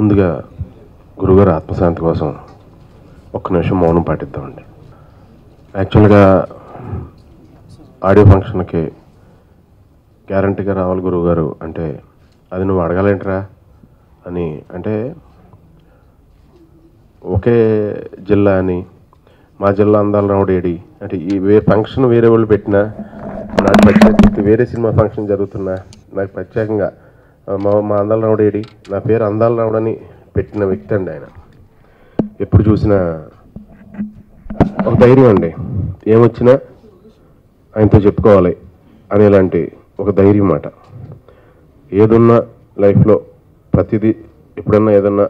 ముందుగా గురుగారు ఆత్మశాంతి కోసం ఒక్క నిమిషం మౌనం పాటిద్దామండి. యాక్చువల్గా ఆడియో ఫంక్షన్కి గ్యారంటీగా రావాలి గురువుగారు అంటే అది నువ్వు అడగాలేంట్రా అని, అంటే ఒకే జిల్లా అని, మా జిల్లా అందాల రావుడేడి అంటే ఈ ఫంక్షన్ వేరే వాళ్ళు పెట్టినా నాకు ప్రత్యేక వేరే సినిమా ఫంక్షన్ జరుగుతున్నా నాకు ప్రత్యేకంగా మా అందాల రావుడేడి, నా పేరు అందాల రావుడని పెట్టిన వ్యక్తి అండి ఆయన. ఎప్పుడు చూసినా ఒక ధైర్యం అండి, ఏమొచ్చినా ఆయనతో చెప్పుకోవాలి అనేలాంటి ఒక ధైర్యం మాట. ఏదున్నా లైఫ్లో ప్రతిదీ ఎప్పుడన్నా ఏదన్నా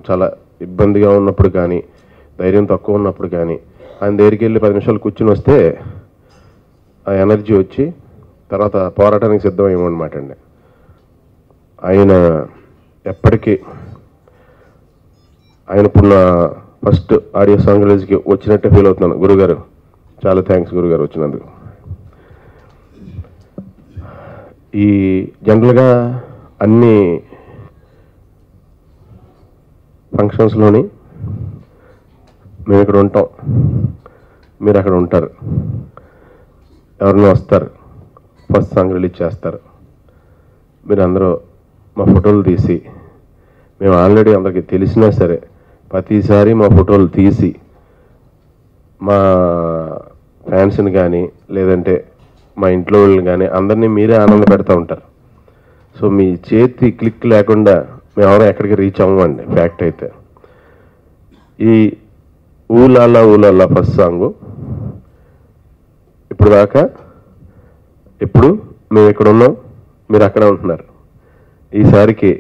చాలా ఇబ్బందిగా ఉన్నప్పుడు కానీ, ధైర్యం తక్కువ ఉన్నప్పుడు కానీ ఆయన దగ్గరికి వెళ్ళి 10 నిమిషాలు కూర్చుని వస్తే ఆ ఎనర్జీ వచ్చి తర్వాత పోరాటానికి సిద్ధమయ్యమన్నమాట అండి. ఆయన ఎప్పటికీ ఆయన ఇప్పుడు నా ఫస్ట్ ఆడియో సాంగ్ రిలీజ్కి వచ్చినట్టే ఫీల్ అవుతున్నాను. గురుగారు చాలా థ్యాంక్స్ గురుగారు వచ్చినందుకు. ఈ జనరల్గా అన్ని ఫంక్షన్స్లోని మేము ఇక్కడ ఉంటాం, మీరు అక్కడ ఉంటారు, ఎవరైనా వస్తారు, ఫస్ట్ సాంగ్ రిలీజ్ చేస్తారు, మీరు అందరూ మా ఫోటోలు తీసి, మేము ఆల్రెడీ అందరికీ తెలిసినా సరే ప్రతిసారి మా ఫోటోలు తీసి మా ఫ్యాన్స్ని కానీ లేదంటే మా ఇంట్లో వాళ్ళని కానీ అందరినీ మీరే ఆనంద పెడతా ఉంటారు. సో మీ చేతి క్లిక్ లేకుండా మేము ఎవరో ఎక్కడికి రీచ్ అవ్వమండి. ఫ్యాక్ట్ అయితే ఈ ఊలాలా ఊలాలా ఫస్ట్ సాంగు ఇప్పుడు దాకా ఇప్పుడు మేము ఇక్కడ ఉన్నాం, మీరు అక్కడ ఉంటున్నారు. ఈసారికి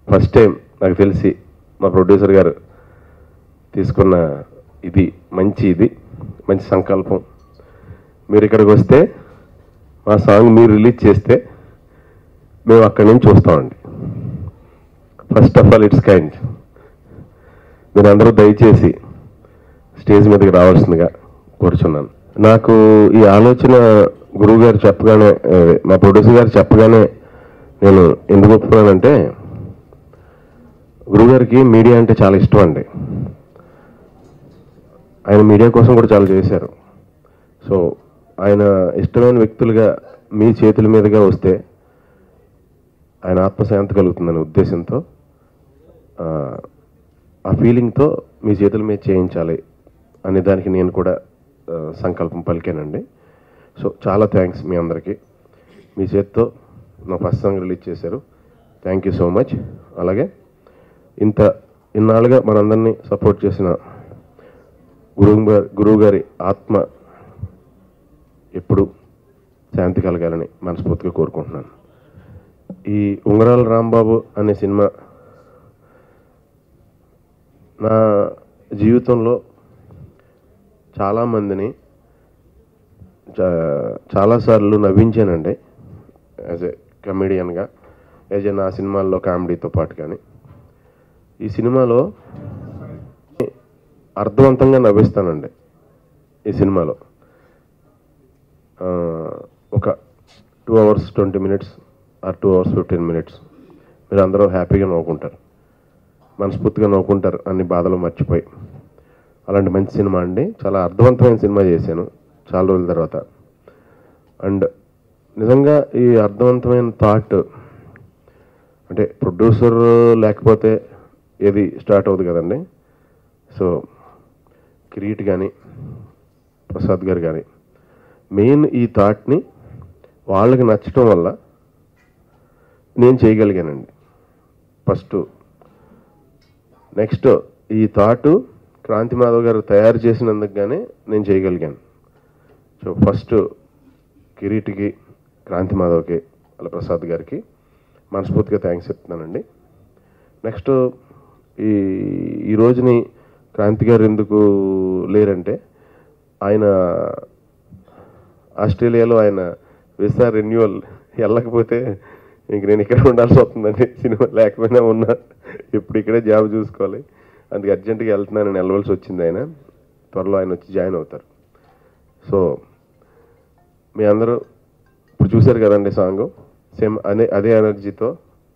ఫస్ట్ టైం నాకు తెలిసి మా ప్రొడ్యూసర్ గారు తీసుకున్న ఇది మంచి సంకల్పం. మీరు ఇక్కడికి వస్తే మా సాంగ్ మీరు రిలీజ్ చేస్తే మేము అక్కడి నుంచి చూస్తామండి. First of all it's kind. మీరు అందరూ దయచేసి స్టేజ్ మీదకి రావాల్సిందిగా కోరుచున్నాను. నాకు ఈ ఆలోచన గురువు గారు చెప్పగానే, మా ప్రొడ్యూసర్ గారు చెప్పగానే నేను ఎందుకు ఒప్పుకున్నానంటే, గురువుగారికి మీడియా అంటే చాలా ఇష్టం అండి. ఆయన మీడియా కోసం కూడా చాలా చేశారు. సో ఆయన ఇష్టమైన వ్యక్తులుగా మీ చేతుల మీదుగా వస్తే ఆయన ఆత్మశాంతి కలుగుతుందనే ఉద్దేశంతో, ఆ ఫీలింగ్తో మీ చేతుల మీద చేయించాలి అనే దానికి నేను కూడా సంకల్పం పలికానండి. సో చాలా థ్యాంక్స్ మీ అందరికీ. మీ చేత్తో నా ఫస్ట్ సాంగ్ రిలీజ్ చేశారు, థ్యాంక్ యూ సో మచ్. అలాగే ఇన్నాళ్ళుగా మనందరినీ సపోర్ట్ చేసిన గురువు గారి ఆత్మ ఎప్పుడు శాంతి కలగాలని మనస్ఫూర్తిగా కోరుకుంటున్నాను. ఈ ఉంగరాల రాంబాబు అనే సినిమా నా జీవితంలో చాలామందిని చాలాసార్లు నవ్వించానండి. యాజ్ ఏ కమెడియన్గా, యాజ్ ఏ నా సినిమాల్లో కామెడీతో పాటు. కానీ ఈ సినిమాలో అర్థవంతంగా నవ్విస్తానండి. ఈ సినిమాలో ఒక 2 hours 20 minutes are 2 hours 15 minutes మీరు అందరూ హ్యాపీగా నవ్వుకుంటారు, మనస్ఫూర్తిగా నవ్వుకుంటారు, అన్ని బాధలు మర్చిపోయి. అలాంటి మంచి సినిమా అండి. చాలా అర్థవంతమైన సినిమా చేశాను చాలా రోజుల తర్వాత. అండ్ నిజంగా ఈ అర్థవంతమైన థాట్ అంటే ప్రొడ్యూసర్ లేకపోతే ఏది స్టార్ట్ అవుతుంది కదండి. సో కిరీట్ కానీ ప్రసాద్ గారు కానీ మెయిన్ ఈ థాట్ని వాళ్ళకి నచ్చటం వల్ల నేను చేయగలిగానండి ఫస్ట్. నెక్స్ట్ ఈ థాట్ క్రాంతి మాధవ్ గారు తయారు చేసినందుకు కానీ నేను చేయగలిగాను. సో ఫస్ట్ కిరీట్కి, క్రాంతి మాధవ్కి, అలా ప్రసాద్ గారికి మనస్ఫూర్తిగా థ్యాంక్స్ చెప్తున్నానండి. నెక్స్ట్ ఈ రోజుని క్రాంతి గారు ఎందుకు లేరంటే, ఆయన ఆస్ట్రేలియాలో ఆయన వీసా రెన్యువల్ వెళ్ళకపోతే ఇంక నేను ఇక్కడ ఉండాల్సి వస్తుందండి. సినిమా లేకపోయినా ఉన్నా ఇప్పుడు ఇక్కడే జాబ్ చూసుకోవాలి, అందుకే అర్జెంటుగా వెళ్తున్నానని వెళ్ళవలసి వచ్చింది. ఆయన త్వరలో ఆయన వచ్చి జాయిన్ అవుతారు. సో మీ అందరూ ఇప్పుడు చూశారు కదండి సాంగ్, సేమ్ అదే ఎనర్జీతో,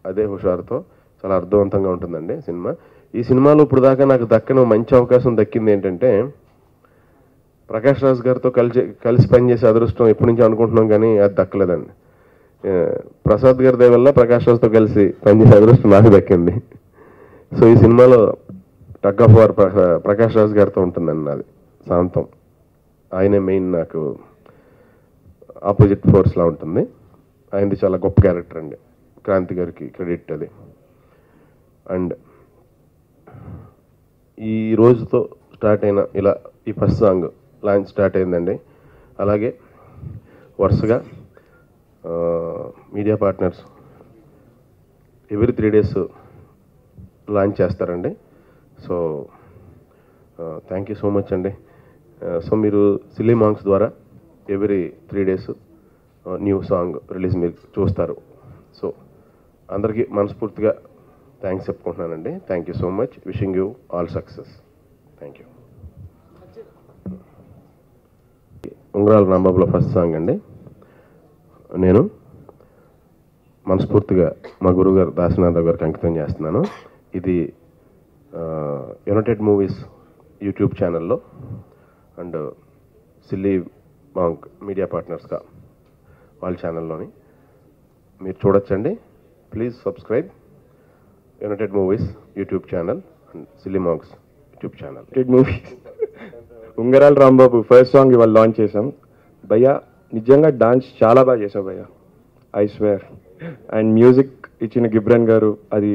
అదే హుషారుతో చాలా అర్థవంతంగా ఉంటుందండి సినిమా. ఈ సినిమాలో ఇప్పుడు దాకా నాకు దక్కని మంచి అవకాశం దక్కింది ఏంటంటే, ప్రకాష్ రాజ్ గారితో కలిసి పనిచేసే అదృష్టం ఎప్పటి నుంచి అనుకుంటున్నాం కానీ అది దక్కలేదండి. ప్రసాద్ గారి దయ వల్ల ప్రకాష్ రాజ్తో కలిసి పనిచేసే అదృష్టం నాకు దక్కింది. సో ఈ సినిమాలో tug of war Prakash Raj గారితో ఉంటుందండి నాది శాంతం. ఆయనే మెయిన్ నాకు ఆపోజిట్ ఫోర్స్లా ఉంటుంది. ఆయనది చాలా గొప్ప క్యారెక్టర్ అండి. క్రాంతి గారికి క్రెడిట్ అది. అండ్ ఈ రోజుతో స్టార్ట్ అయిన ఇలా ఈ ఫస్ట్ సాంగ్ లాంచ్ స్టార్ట్ అయిందండి. అలాగే వరుసగా media partners every 3 days launch చేస్తారండి. So thank you so much అండి. సో మీరు సిల్లీ మాంగ్స్ ద్వారా every 3 days new song release మీరు చూస్తారు. సో అందరికీ మనస్ఫూర్తిగా థ్యాంక్స్ చెప్పుకుంటున్నానండి. Thank you so much. Wishing you all success. Thank you. ఉంగరాల రాంబాబులో ఫస్ట్ సాంగ్ అండి. నేను మనస్ఫూర్తిగా మా గురువుగారు దాసనాథరావు గారికి అంకితం చేస్తున్నాను. ఇది యునైటెడ్ మూవీస్ యూట్యూబ్ ఛానల్లో అండ్ సిల్లీ మాంక్ మీడియా పార్ట్నర్స్గా వాళ్ళ ఛానల్లోని మీరు చూడొచ్చండి. Please subscribe united movies YouTube channel and silly monks YouTube channel. United movies ఉంగరాల రాంబాబు ఫస్ట్ సాంగ్ ఇవాళ లాంచ్ చేసాం. భయ్యా నిజంగా డాన్స్ చాలా బాగా చేసావు భయ్యా, ఐ స్వేర్. అండ్ మ్యూజిక్ ఇచ్చిన గిబ్రన్ గారు, అది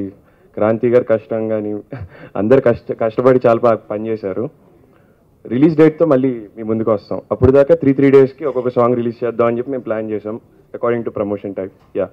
క్రాంతి గారు కష్టం కానీ అందరు కష్టపడి చాలా బాగా పనిచేశారు. రిలీజ్ డేట్తో మళ్ళీ మీ ముందుకు వస్తాం. అప్పుడు దాకా 3 daysకి ఒక్కొక్క సాంగ్ రిలీజ్ చేద్దాం అని చెప్పి మేము ప్లాన్ చేసాం according to promotion type. Yeah.